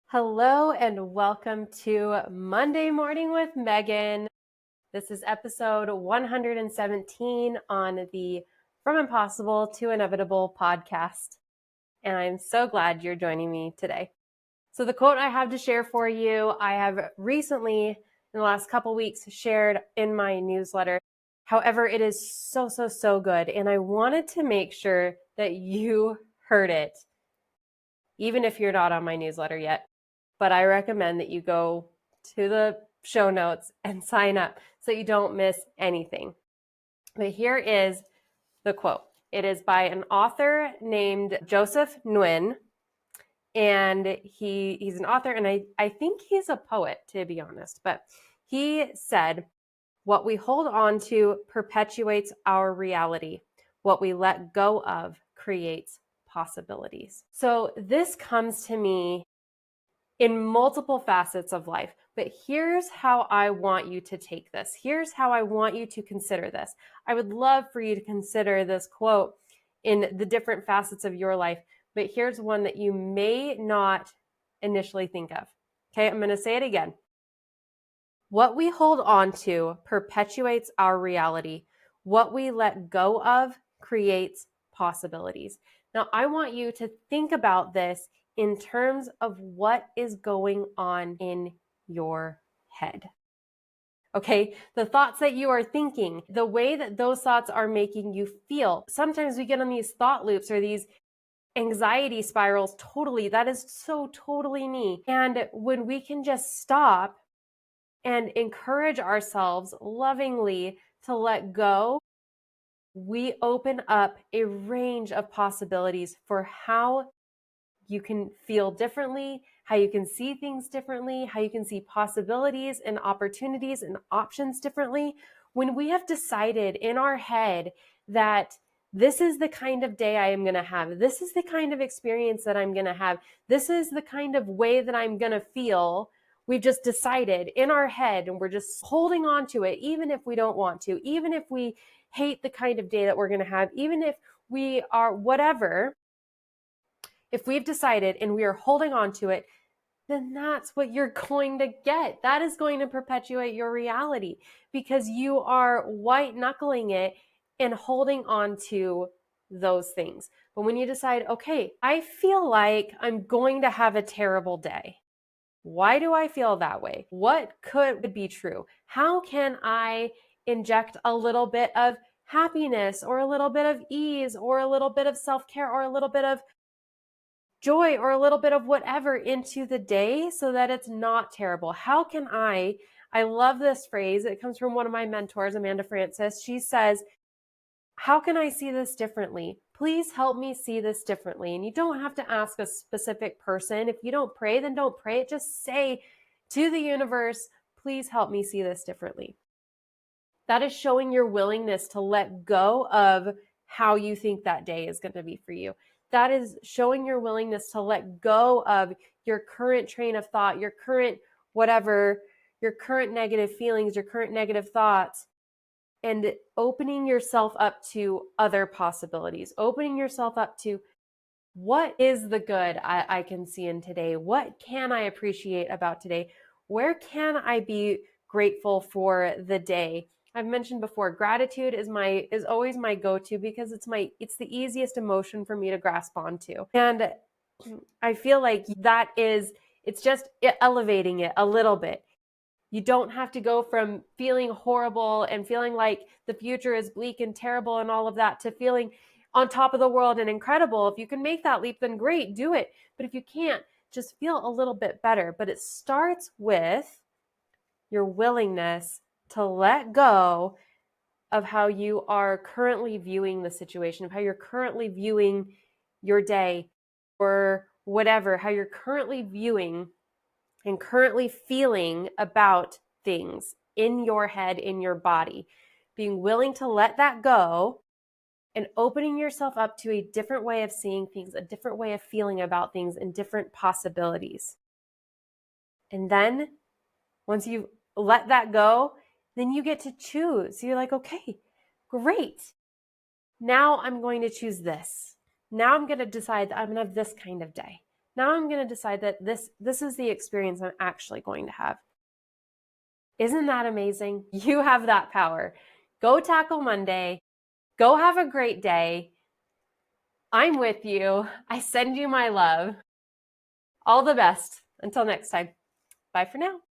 Hello and welcome to Monday Morning with Megan. This is episode 117 on the From Impossible to Inevitable podcast. And I'm so glad you're joining me today. So the quote I have to share for you, I have recently, in the last couple weeks, shared in my newsletter. However, it is so good. And I wanted to make sure that you heard it, even if you're not on my newsletter yet. But I recommend that you go to the show notes and sign up so you don't miss anything. But here is the quote. It is by an author named Joseph Nguyen. And he's an author, and I think he's a poet, to be honest. But he said, "What we hold on to perpetuates our reality. What we let go of creates possibilities." So this comes to me in multiple facets of life. But here's how I want you to take this. Here's how I want you to consider this. I would love for you to consider this quote in the different facets of your life, but here's one that you may not initially think of. Okay, I'm going to say it again. What we hold on to perpetuates our reality. What we let go of creates possibilities. Now, I want you to think about this in terms of what is going on in your head. Okay, the thoughts that you are thinking, the way that those thoughts are making you feel. Sometimes we get on these thought loops or these anxiety spirals. Totally, that is so totally me. And when we can just stop and encourage ourselves lovingly to let go, we open up a range of possibilities for how you can feel differently, how you can see things differently, how you can see possibilities and opportunities and options differently. When we have decided in our head that this is the kind of day I am going to have, this is the kind of experience that I'm going to have, this is the kind of way that I'm going to feel, we've just decided in our head and we're just holding on to it, even if we don't want to, even if we hate the kind of day that we're going to have, even if we are whatever. If we've decided and we are holding on to it, then that's what you're going to get. That is going to perpetuate your reality because you are white knuckling it and holding on to those things. But when you decide, okay, I feel like I'm going to have a terrible day. Why do I feel that way? What could be true? How can I inject a little bit of happiness or a little bit of ease or a little bit of self-care or a little bit of joy or a little bit of whatever into the day so that it's not terrible? How can I love this phrase. It comes from one of my mentors, Amanda Francis. She says, how can I see this differently? Please help me see this differently. And you don't have to ask a specific person. If you don't pray, then don't pray. Just say to the universe, please help me see this differently. That is showing your willingness to let go of how you think that day is going to be for you. That is showing your willingness to let go of your current train of thought, your current whatever, your current negative feelings, your current negative thoughts, and opening yourself up to other possibilities, opening yourself up to what is the good I can see in today? What can I appreciate about today? Where can I be grateful for the day? I've mentioned before, gratitude is always my go-to because it's the easiest emotion for me to grasp onto. And I feel like it's just elevating it a little bit. You don't have to go from feeling horrible and feeling like the future is bleak and terrible and all of that to feeling on top of the world and incredible. If you can make that leap, then great, do it. But if you can't, just feel a little bit better. But it starts with your willingness to let go of how you are currently viewing the situation, of how you're currently viewing your day or whatever, how you're currently viewing and currently feeling about things in your head, in your body. Being willing to let that go and opening yourself up to a different way of seeing things, a different way of feeling about things, and different possibilities. And then once you let that go, then you get to choose. You're like, okay, great. Now I'm going to choose this. Now I'm going to decide that I'm going to have this kind of day. Now I'm going to decide that this is the experience I'm actually going to have. Isn't that amazing? You have that power. Go tackle Monday. Go have a great day. I'm with you. I send you my love. All the best. Until next time. Bye for now.